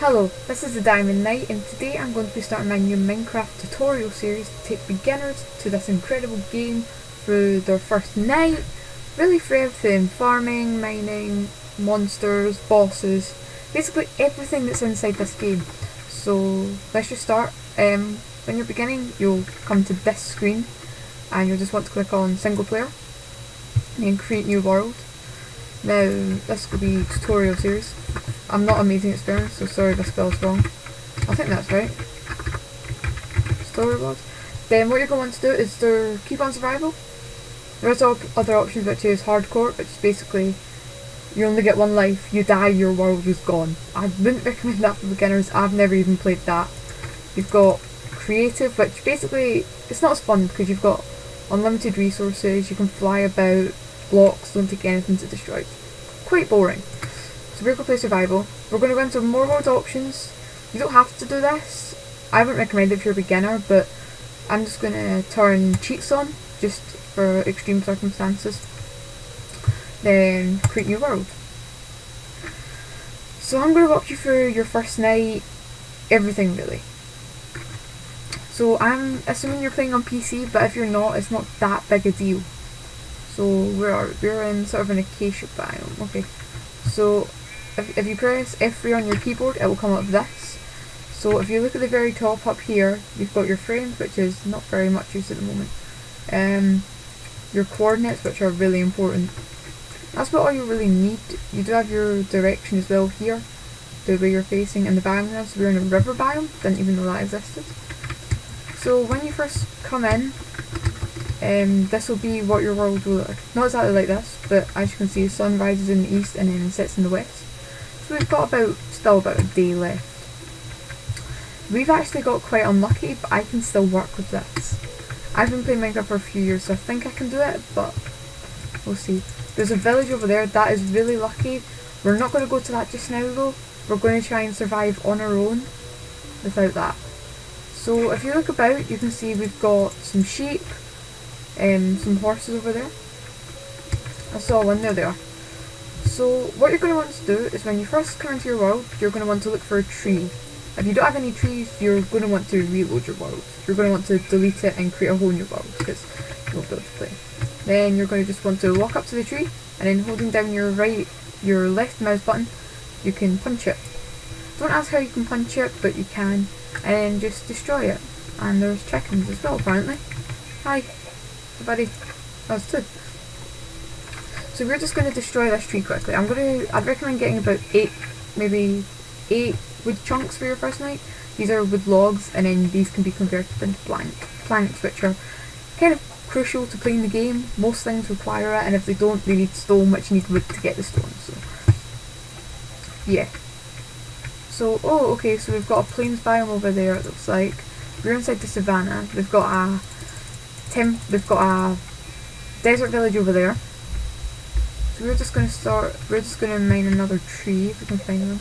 Hello, this is TheDiamondKnight, and today I'm going to be starting my new Minecraft tutorial series to take beginners to this incredible game through their first night, really through everything: farming, mining, monsters, bosses, basically everything that's inside this game. So let's just start. When you're beginning, you'll come to this screen and you'll just want to click on single player and then create new world. Now this will be tutorial series. I'm not amazing at spelling, so sorry if I spell's wrong. I think that's right. Storyboard. Then what you're going to want to do is keep on survival. There's other options which is hardcore, which is basically you only get one life, you die, your world is gone. I wouldn't recommend that for beginners. I've never even played that. You've got creative, which basically it's not as fun because you've got unlimited resources, you can fly about, blocks don't take anything to destroy. Quite boring. So we're going to play survival. We're going to go into more world options. You don't have to do this. I wouldn't recommend it if you're a beginner, but I'm just going to turn cheats on just for extreme circumstances. Then create new world. So I'm going to walk you through your first night, everything really. So I'm assuming you're playing on PC, but if you're not, it's not that big a deal. So we're in sort of an acacia biome. Okay, so if you press F3 on your keyboard, it will come up with this. So if you look at the very top up here, you've got your frames, which is not very much used at the moment. Your coordinates, which are really important. That's what all you really need. You do have your direction as well here, the way you're facing, and the biome now. So we're in a river biome, didn't even know that existed. So when you first come in, this will be what your world will look like. Not exactly like this, but as you can see, the sun rises in the east and then sets in the west. So we've got still about a day left. We've actually got quite unlucky, but I can still work with this. I've been playing Minecraft for a few years, so I think I can do it, but we'll see. There's a village over there, that is really lucky. We're not going to go to that just now though. We're going to try and survive on our own without that. So if you look about, you can see we've got some sheep, some horses over there. I saw one, there they are. So what you're going to want to do is when you first come into your world, you're going to want to look for a tree. If you don't have any trees, you're going to want to reload your world. You're going to want to delete it and create a whole new world because you won't be able to play. Then you're going to just want to walk up to the tree and then holding down your left mouse button, you can punch it. Don't ask how you can punch it, but you can, and then just destroy it. And there's chickens as well apparently. Hi, buddy. That's two. So we're just going to destroy this tree quickly. I'd recommend getting about maybe 8 wood chunks for your first night. These are wood logs, and then these can be converted into planks, which are kind of crucial to playing the game. Most things require it, and if they don't, they need stone, which you need wood to get the stone. So yeah. So okay. So we've got a plains biome over there. It looks like we're inside the savannah. We've got a desert village over there. So we're just going to mine another tree if we can find them.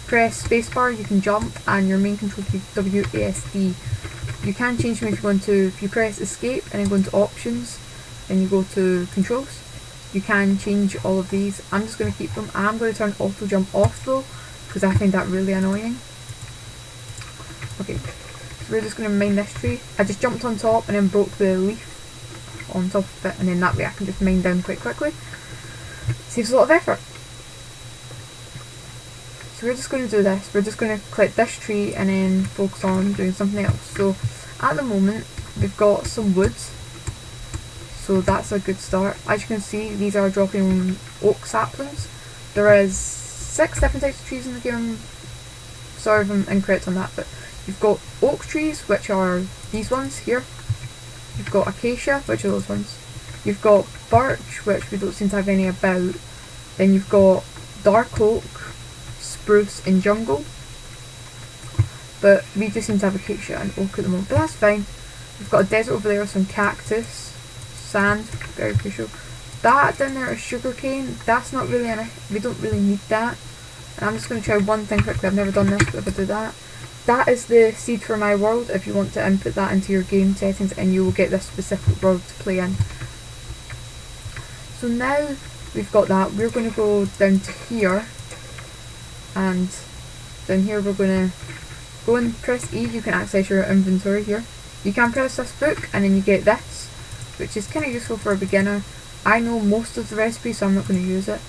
Press spacebar, you can jump, and your main control key WASD. You can change them if you press escape and then go into options, and you go to controls. You can change all of these. I'm just going to keep them. I'm going to turn auto jump off though, because I find that really annoying. Okay, so we're just going to mine this tree. I just jumped on top and then broke the leaf on top of it, and then that way I can just mine down quite quickly. Saves a lot of effort. So we're just going to do this. We're just going to click this tree and then focus on doing something else. So at the moment we've got some wood, so that's a good start. As you can see, these are dropping oak saplings. There is 6 different types of trees in the game. Sorry if I'm incorrect on that, but you've got oak trees, which are these ones here. You've got acacia, which are those ones. You've got birch, which we don't seem to have any about. Then you've got dark oak, spruce and jungle. But we just seem to have acacia and oak at the moment, but that's fine. We've got a desert over there, some cactus, sand, very crucial. That down there is sugarcane. That's not really we don't really need that. And I'm just going to try one thing quickly. I've never done this, but if I do that. That is the seed for my world. If you want to input that into your game settings, and you will get this specific world to play in. So now we've got that, we're going to go down to here and Down here we're going to go and press E. You can access your inventory here. You can press this book and then you get this, which is kind of useful for a beginner. I know most of the recipes, so I'm not going to use it.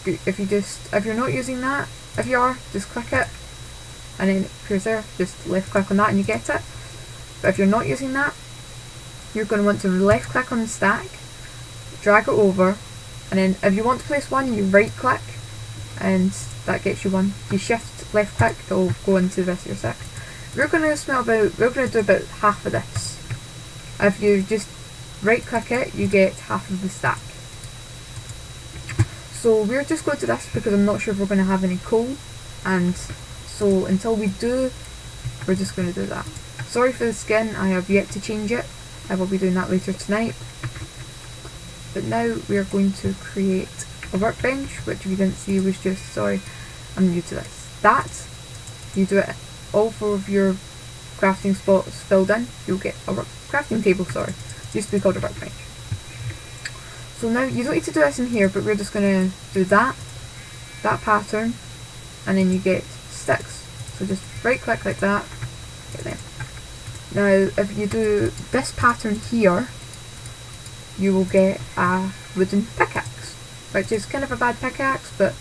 If you're not using that, if you are, just click it, and then it appears there. Just left click on that and you get it. But if you're not using that, you're going to want to left click on the stack, drag it over, and then if you want to place one, you right click, and that gets you one. If you shift left click, it will go into the rest of your stack. We're going to do about half of this. If you just right click it, you get half of the stack. So we're just going to this because I'm not sure if we're going to have any coal, and so until we do, we're just going to do that. Sorry for the skin, I have yet to change it. I will be doing that later tonight. But now we are going to create a workbench, which if you didn't see was just, sorry, I'm new to this. That, you do it, all 4 of your crafting spots filled in, you'll get a crafting table, sorry. It used to be called a workbench. So now, you don't need to do this in here, but we're just going to do that pattern, and then you get sticks. So just right click like that, get them. Now, if you do this pattern here, you will get a wooden pickaxe, which is kind of a bad pickaxe, but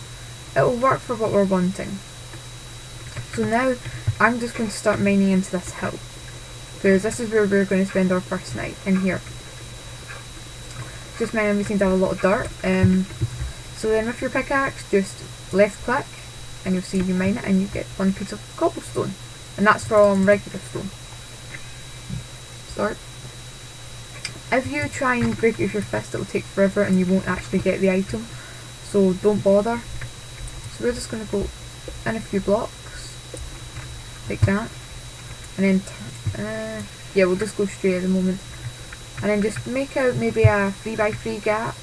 it will work for what we're wanting. So now, I'm just going to start mining into this hill, because this is where we're going to spend our first night, in here. Just mine everything to have a lot of dirt. So then with your pickaxe, just left click, and you'll see you mine it, and you get 1 piece of cobblestone, and that's from regular stone. Start. If you try and break it with your fist, it will take forever and you won't actually get the item, so don't bother. So we're just going to go in a few blocks, like that, and then yeah, we'll just go straight at the moment, and then just make out maybe a 3x3 gap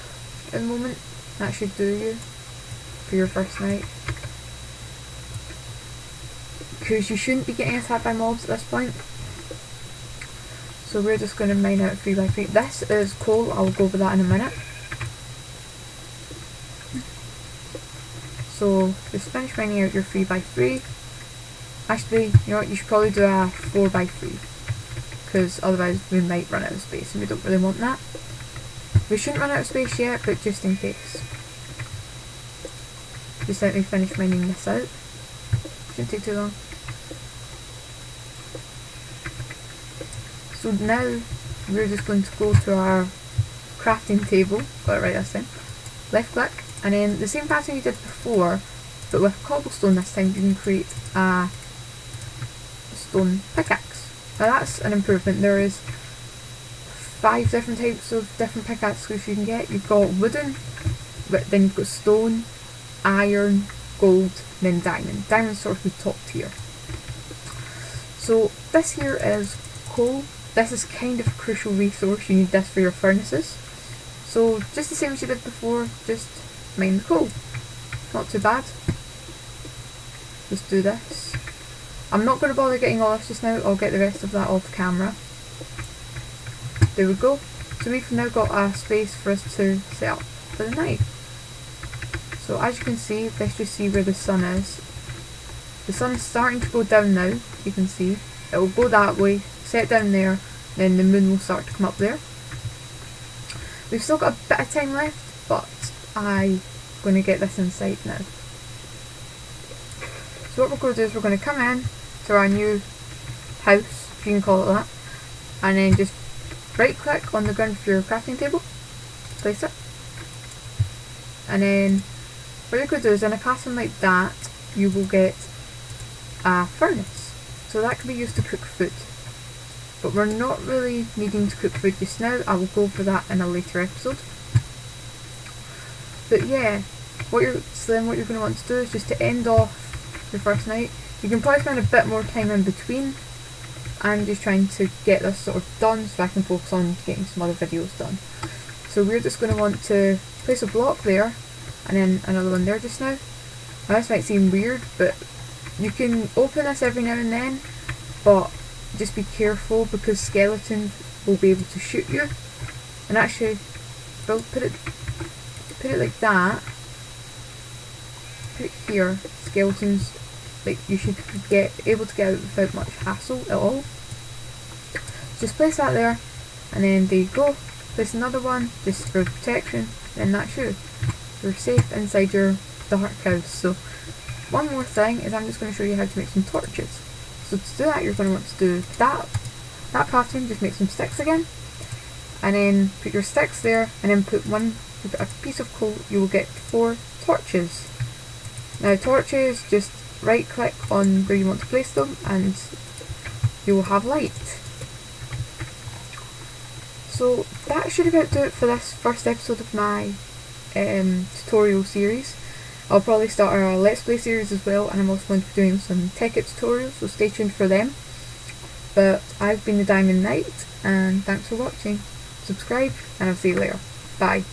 at the moment. That should do you for your first night, because you shouldn't be getting attacked by mobs at this point. So we're just going to mine out 3x3. This is coal, I'll go over that in a minute. So just finish mining out your 3x3. Actually, you know what, you should probably do a 4x3, because otherwise we might run out of space and we don't really want that. We shouldn't run out of space yet, but just in case. Just let me finish mining this out. Shouldn't take too long. So now we're just going to go to our crafting table, got it right this time, left click, and then the same pattern you did before, but with cobblestone this time, you can create a stone pickaxe. Now that's an improvement. There is 5 different types of different pickaxes you can get. You've got wooden, but then you've got stone, iron, gold, and then diamond. Diamond's sort of the top tier. So this here is coal. This is kind of a crucial resource. You need this for your furnaces. So just the same as you did before, just mine the coal. Not too bad. Just do this. I'm not going to bother getting all this just now. I'll get the rest of that off camera. There we go. So we've now got a space for us to set up for the night. So as you can see, let's just see where the sun is. The sun's starting to go down now, you can see. It will go that way, set down there, then the moon will start to come up there. We've still got a bit of time left, but I'm going to get this inside now. So what we're going to do is we're going to come in to our new house, if you can call it that, and then just right click on the ground for your crafting table, place it, and then what you're going to do is in a pattern like that, you will get a furnace. So that can be used to cook food. But we're not really needing to cook food just now. I will go for that in a later episode. But yeah, what you're going to want to do is just to end off your first night. You can probably spend a bit more time in between. I'm just trying to get this sort of done so I can focus on getting some other videos done. So we're just going to want to place a block there and then another one there just now. Now this might seem weird, but you can open this every now and then, but just be careful because skeletons will be able to shoot you. And actually, well, put it like that. Put it here. Skeletons like you should get able to get out without much hassle at all. Just place that there, and then there you go. Place another one just for protection, and that's you. You're safe inside your dark house. So one more thing is I'm just going to show you how to make some torches. So to do that, you're going to want to do that pattern. Just make some sticks again, and then put your sticks there, and then put a piece of coal. You will get 4 torches. Now torches, just right click on where you want to place them, and you will have light. So that should about do it for this first episode of my tutorial series. I'll probably start a Let's Play series as well, and I'm also going to be doing some Tekkit tutorials, so stay tuned for them. But I've been the Diamond Knight, and thanks for watching. Subscribe, and I'll see you later. Bye.